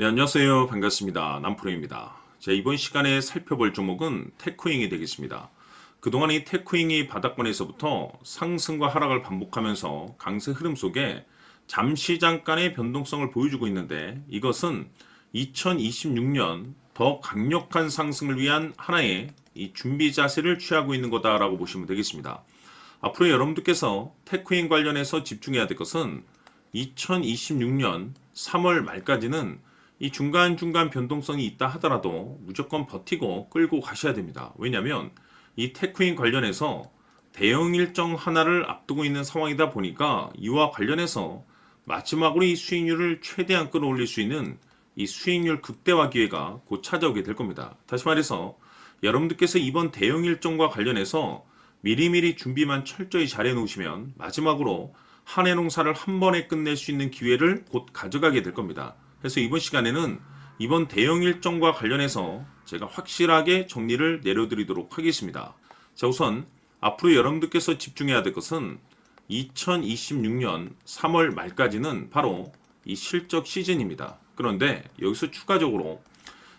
네, 안녕하세요. 반갑습니다. 남프로입니다. 자, 이번 시간에 살펴볼 종목은 테크윙이 되겠습니다. 그동안 이 테크윙이 바닥권에서부터 상승과 하락을 반복하면서 강세 흐름 속에 잠시 잠깐의 변동성을 보여주고 있는데, 이것은 2026년 더 강력한 상승을 위한 하나의 이 준비 자세를 취하고 있는 거다라고 보시면 되겠습니다. 앞으로 여러분들께서 테크윙 관련해서 집중해야 될 것은 2026년 3월 말까지는 이 중간중간 변동성이 있다 하더라도 무조건 버티고 끌고 가셔야 됩니다. 왜냐하면 이 테크인 관련해서 대형 일정 하나를 앞두고 있는 상황이다 보니까 이와 관련해서 마지막으로 이 수익률을 최대한 끌어올릴 수 있는 이 수익률 극대화 기회가 곧 찾아오게 될 겁니다. 다시 말해서 여러분들께서 이번 대형 일정과 관련해서 미리미리 준비만 철저히 잘 해놓으시면 마지막으로 한 해 농사를 한 번에 끝낼 수 있는 기회를 곧 가져가게 될 겁니다. 그래서 이번 시간에는 이번 대형 일정과 관련해서 제가 확실하게 정리를 내려드리도록 하겠습니다. 자, 우선 앞으로 여러분들께서 집중해야 될 것은 2026년 3월 말까지는 바로 이 실적 시즌입니다. 그런데 여기서 추가적으로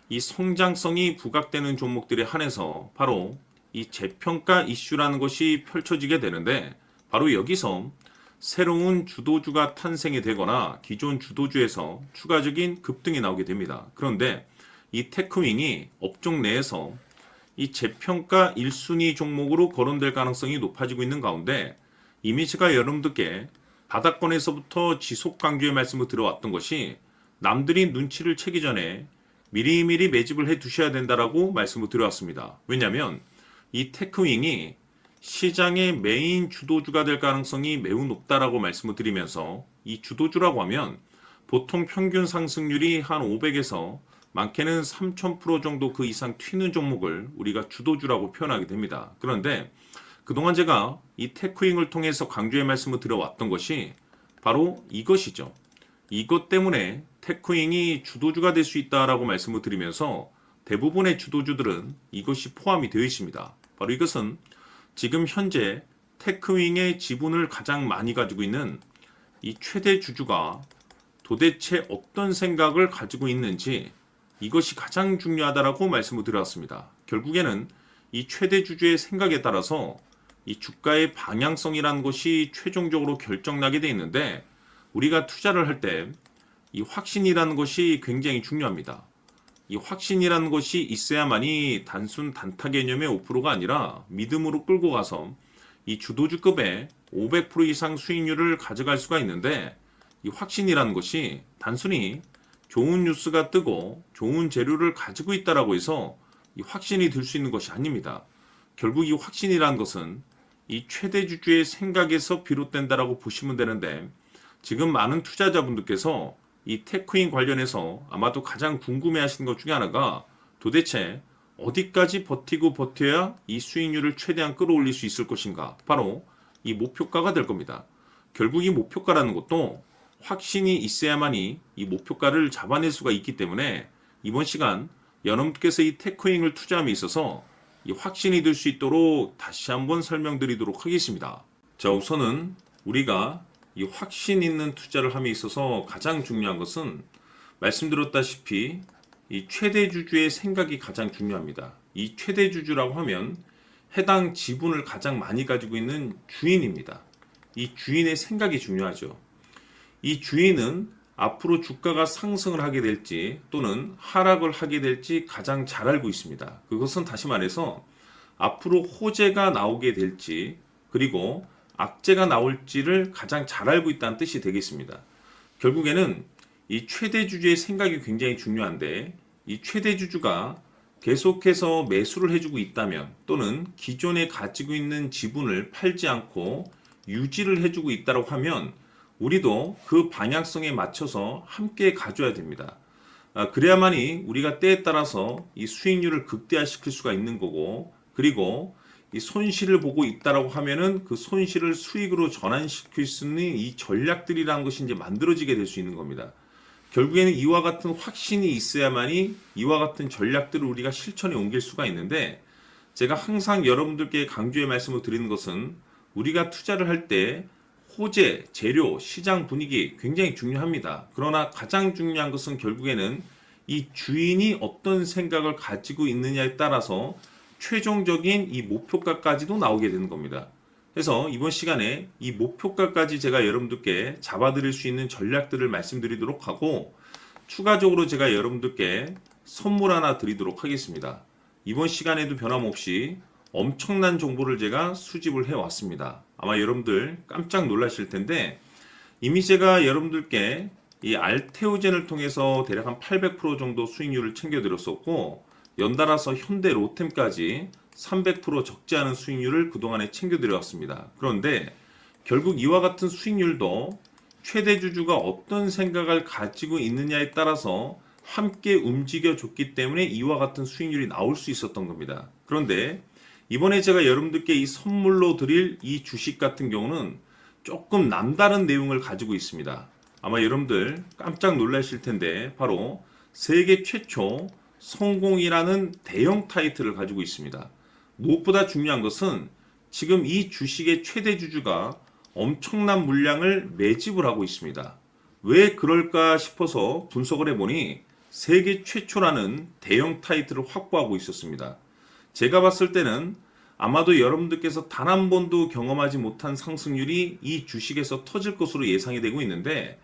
이 성장성이 부각되는 종목들에 한해서 바로 이 재평가 이슈라는 것이 펼쳐지게 되는데, 바로 여기서 새로운 주도주가 탄생이 되거나 기존 주도주에서 추가적인 급등이 나오게 됩니다. 그런데 이 테크윙이 업종 내에서 이 재평가 1순위 종목으로 거론될 가능성이 높아지고 있는 가운데, 이미 제가 여러분들께 바닥권에서부터 지속 강조의 말씀을 들어왔던 것이 남들이 눈치를 채기 전에 미리미리 매집을 해 두셔야 된다라고 말씀을 드려왔습니다. 왜냐하면 이 테크윙이 시장의 메인 주도주가 될 가능성이 매우 높다라고 말씀을 드리면서, 이 주도주라고 하면 보통 평균 상승률이 한 500에서 많게는 3000% 정도 그 이상 튀는 종목을 우리가 주도주라고 표현하게 됩니다. 그런데 그동안 제가 이 테크윙을 통해서 강조의 말씀을 드려왔던 것이 바로 이것이죠. 이것 때문에 테크윙이 주도주가 될 수 있다라고 말씀을 드리면서 대부분의 주도주들은 이것이 포함이 되어 있습니다. 바로 이것은 지금 현재 테크윙의 지분을 가장 많이 가지고 있는 이 최대 주주가 도대체 어떤 생각을 가지고 있는지, 이것이 가장 중요하다라고 말씀을 드렸습니다. 결국에는 이 최대 주주의 생각에 따라서 이 주가의 방향성이라는 것이 최종적으로 결정나게 돼 있는데, 우리가 투자를 할 때 이 확신이라는 것이 굉장히 중요합니다. 이 확신이라는 것이 있어야만이 단순 단타 개념의 5%가 아니라 믿음으로 끌고 가서 이 주도주급의 500% 이상 수익률을 가져갈 수가 있는데, 이 확신이라는 것이 단순히 좋은 뉴스가 뜨고 좋은 재료를 가지고 있다라고 해서 이 확신이 들 수 있는 것이 아닙니다. 결국 이 확신이라는 것은 이 최대 주주의 생각에서 비롯된다라고 보시면 되는데, 지금 많은 투자자분들께서 이 테크인 관련해서 아마도 가장 궁금해 하시는 것 중에 하나가 도대체 어디까지 버티고 버텨야 이 수익률을 최대한 끌어올릴 수 있을 것인가, 바로 이 목표가가 될 겁니다. 결국 이 목표가라는 것도 확신이 있어야만이 이 목표가를 잡아낼 수가 있기 때문에 이번 시간 여러분께서 이 테크윙을 투자함에 있어서 이 확신이 들 수 있도록 다시 한번 설명드리도록 하겠습니다. 자, 우선은 우리가 이 확신 있는 투자를 함에 있어서 가장 중요한 것은 말씀드렸다시피 이 최대 주주의 생각이 가장 중요합니다. 이 최대 주주라고 하면 해당 지분을 가장 많이 가지고 있는 주인입니다. 이 주인의 생각이 중요하죠. 이 주인은 앞으로 주가가 상승을 하게 될지 또는 하락을 하게 될지 가장 잘 알고 있습니다. 그것은 다시 말해서 앞으로 호재가 나오게 될지 그리고 악재가 나올지를 가장 잘 알고 있다는 뜻이 되겠습니다. 결국에는 이 최대 주주의 생각이 굉장히 중요한데, 이 최대 주주가 계속해서 매수를 해주고 있다면 또는 기존에 가지고 있는 지분을 팔지 않고 유지를 해주고 있다고 하면 우리도 그 방향성에 맞춰서 함께 가져야 됩니다. 그래야만이 우리가 때에 따라서 이 수익률을 극대화시킬 수가 있는 거고, 그리고 이 손실을 보고 있다라고 하면은 그 손실을 수익으로 전환시킬 수 있는 이 전략들이라는 것이 이제 만들어지게 될 수 있는 겁니다. 결국에는 이와 같은 확신이 있어야만이 이와 같은 전략들을 우리가 실천에 옮길 수가 있는데, 제가 항상 여러분들께 강조의 말씀을 드리는 것은 우리가 투자를 할 때 호재, 재료, 시장 분위기 굉장히 중요합니다. 그러나 가장 중요한 것은 결국에는 이 주인이 어떤 생각을 가지고 있느냐에 따라서 최종적인 이 목표가까지도 나오게 되는 겁니다. 그래서 이번 시간에 이 목표가까지 제가 여러분들께 잡아드릴 수 있는 전략들을 말씀드리도록 하고, 추가적으로 제가 여러분들께 선물 하나 드리도록 하겠습니다. 이번 시간에도 변함없이 엄청난 정보를 제가 수집을 해왔습니다. 아마 여러분들 깜짝 놀라실 텐데, 이미 제가 여러분들께 이 알테오젠을 통해서 대략 한 800% 정도 수익률을 챙겨드렸었고, 연달아서 현대 로템까지 300% 적지 않은 수익률을 그동안에 챙겨드렸습니다. 그런데 결국 이와 같은 수익률도 최대 주주가 어떤 생각을 가지고 있느냐에 따라서 함께 움직여줬기 때문에 이와 같은 수익률이 나올 수 있었던 겁니다. 그런데 이번에 제가 여러분들께 이 선물로 드릴 이 주식 같은 경우는 조금 남다른 내용을 가지고 있습니다. 아마 여러분들 깜짝 놀라실 텐데, 바로 세계 최초 성공이라는 대형 타이틀을 가지고 있습니다. 무엇보다 중요한 것은 지금 이 주식의 최대 주주가 엄청난 물량을 매집을 하고 있습니다. 왜 그럴까 싶어서 분석을 해보니 세계 최초라는 대형 타이틀을 확보하고 있었습니다. 제가 봤을 때는 아마도 여러분들께서 단 한 번도 경험하지 못한 상승률이 이 주식에서 터질 것으로 예상이 되고 있는데,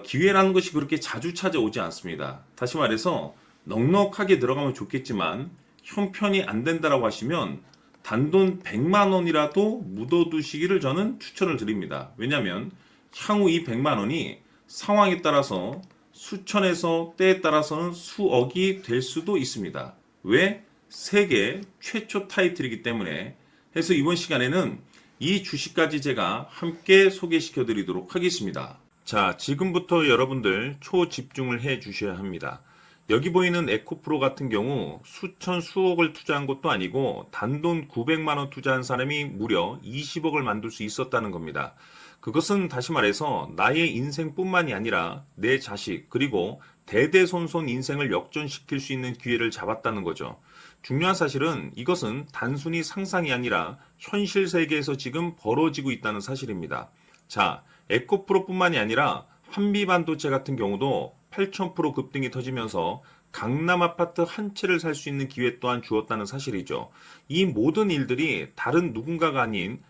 기회라는 것이 그렇게 자주 찾아오지 않습니다. 다시 말해서 넉넉하게 들어가면 좋겠지만 형편이 안 된다라고 하시면 단돈 100만 원이라도 묻어두시기를 저는 추천을 드립니다. 왜냐하면 향후 이 100만 원이 상황에 따라서 수천에서 때에 따라서는 수억이 될 수도 있습니다. 왜? 세계 최초 타이틀이기 때문에. 해서 이번 시간에는 이 주식까지 제가 함께 소개시켜 드리도록 하겠습니다. 자, 지금부터 여러분들 초집중을 해 주셔야 합니다. 여기 보이는 에코프로 같은 경우 수천 수억을 투자한 것도 아니고 단돈 900만 원 투자한 사람이 무려 20억을 만들 수 있었다는 겁니다. 그것은 다시 말해서 나의 인생뿐만이 아니라 내 자식 그리고 대대손손 인생을 역전시킬 수 있는 기회를 잡았다는 거죠. 중요한 사실은 이것은 단순히 상상이 아니라 현실 세계에서 지금 벌어지고 있다는 사실입니다. 자, 에코프로뿐만이 아니라 한미반도체 같은 경우도 8,000% 급등이 터지면서 강남 아파트 한 채를 살 수 있는 기회 또한 주었다는 사실이죠. 이 모든 일들이 다른 누군가가 아닌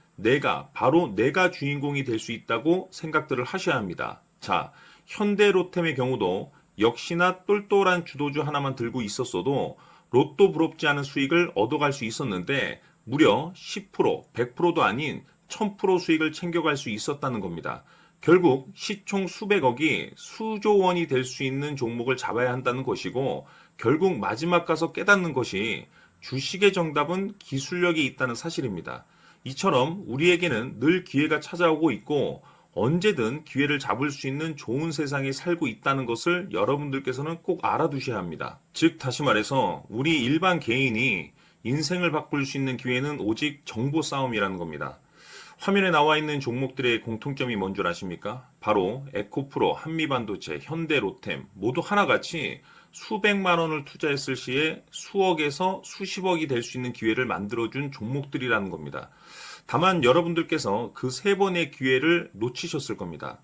바로 내가 주인공이 될 수 있다고 생각들을 하셔야 합니다. 자, 현대로템의 경우도 역시나 똘똘한 주도주 하나만 들고 있었어도 로또 부럽지 않은 수익을 얻어갈 수 있었는데 무려 10%, 100%도 아닌 1000% 수익을 챙겨갈 수 있었다는 겁니다. 결국 시총 수백억이 수조 원이 될 수 있는 종목을 잡아야 한다는 것이고, 결국 마지막 가서 깨닫는 것이 주식의 정답은 기술력이 있다는 사실입니다. 이처럼 우리에게는 늘 기회가 찾아오고 있고 언제든 기회를 잡을 수 있는 좋은 세상에 살고 있다는 것을 여러분들께서는 꼭 알아두셔야 합니다. 즉 다시 말해서 우리 일반 개인이 인생을 바꿀 수 있는 기회는 오직 정보 싸움이라는 겁니다. 화면에 나와 있는 종목들의 공통점이 뭔 줄 아십니까? 바로 에코프로, 한미반도체, 현대로템 모두 하나같이 수백만 원을 투자했을 시에 수억에서 수십억이 될 수 있는 기회를 만들어준 종목들이라는 겁니다. 다만 여러분들께서 그 세 번의 기회를 놓치셨을 겁니다.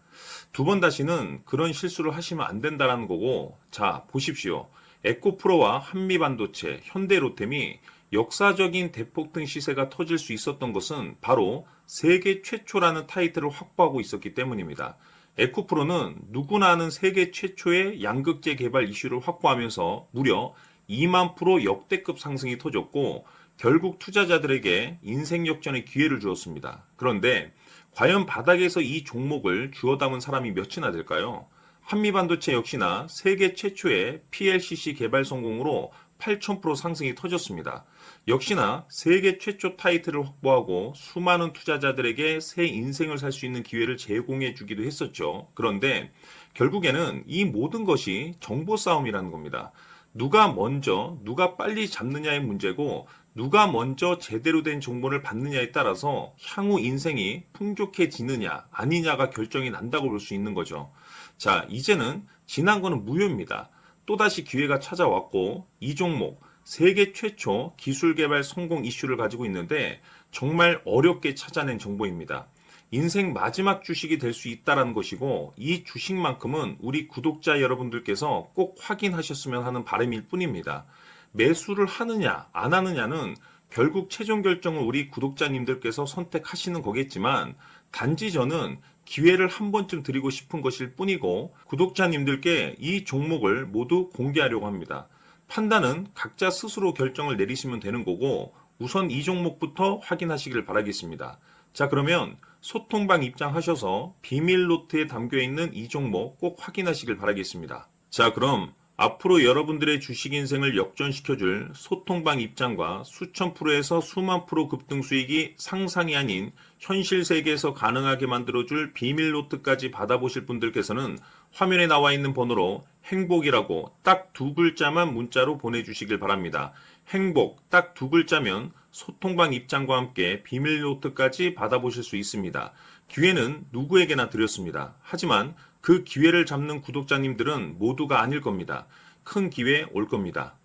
두 번 다시는 그런 실수를 하시면 안 된다는 거고, 자 보십시오. 에코프로와 한미반도체, 현대로템이 역사적인 대폭등 시세가 터질 수 있었던 것은 바로 세계 최초라는 타이틀을 확보하고 있었기 때문입니다. 에코프로는 누구나 아는 세계 최초의 양극재 개발 이슈를 확보하면서 무려 2만 프로 역대급 상승이 터졌고 결국 투자자들에게 인생 역전의 기회를 주었습니다. 그런데 과연 바닥에서 이 종목을 주워 담은 사람이 몇이나 될까요? 한미반도체 역시나 세계 최초의 PLCC 개발 성공으로 8,000% 상승이 터졌습니다. 역시나 세계 최초 타이틀을 확보하고 수많은 투자자들에게 새 인생을 살 수 있는 기회를 제공해 주기도 했었죠. 그런데 결국에는 이 모든 것이 정보 싸움이라는 겁니다. 누가 먼저, 누가 빨리 잡느냐의 문제고 누가 먼저 제대로 된 정보를 받느냐에 따라서 향후 인생이 풍족해지느냐 아니냐가 결정이 난다고 볼 수 있는 거죠. 자, 이제는 지난 거는 무효입니다. 또다시 기회가 찾아왔고 이 종목 세계 최초 기술 개발 성공 이슈를 가지고 있는데 정말 어렵게 찾아낸 정보입니다. 인생 마지막 주식이 될 수 있다라는 것이고 이 주식만큼은 우리 구독자 여러분들께서 꼭 확인하셨으면 하는 바람일 뿐입니다. 매수를 하느냐 안 하느냐는 결국 최종 결정을 우리 구독자님들께서 선택하시는 거겠지만 단지 저는 기회를 한 번쯤 드리고 싶은 것일 뿐이고 구독자님들께 이 종목을 모두 공개하려고 합니다. 판단은 각자 스스로 결정을 내리시면 되는 거고 우선 이 종목부터 확인하시길 바라겠습니다. 자, 그러면 소통방 입장하셔서 비밀 노트에 담겨 있는 이 종목 꼭 확인하시길 바라겠습니다. 자, 그럼 앞으로 여러분들의 주식 인생을 역전시켜줄 소통방 입장과 수천 프로에서 수만 프로 급등 수익이 상상이 아닌 현실 세계에서 가능하게 만들어줄 비밀 노트까지 받아보실 분들께서는 화면에 나와 있는 번호로 행복이라고 딱 두 글자만 문자로 보내주시길 바랍니다. 행복 딱 두 글자면 소통방 입장과 함께 비밀 노트까지 받아보실 수 있습니다. 기회는 누구에게나 드렸습니다. 하지만 그 기회를 잡는 구독자님들은 모두가 아닐 겁니다. 큰 기회 올 겁니다.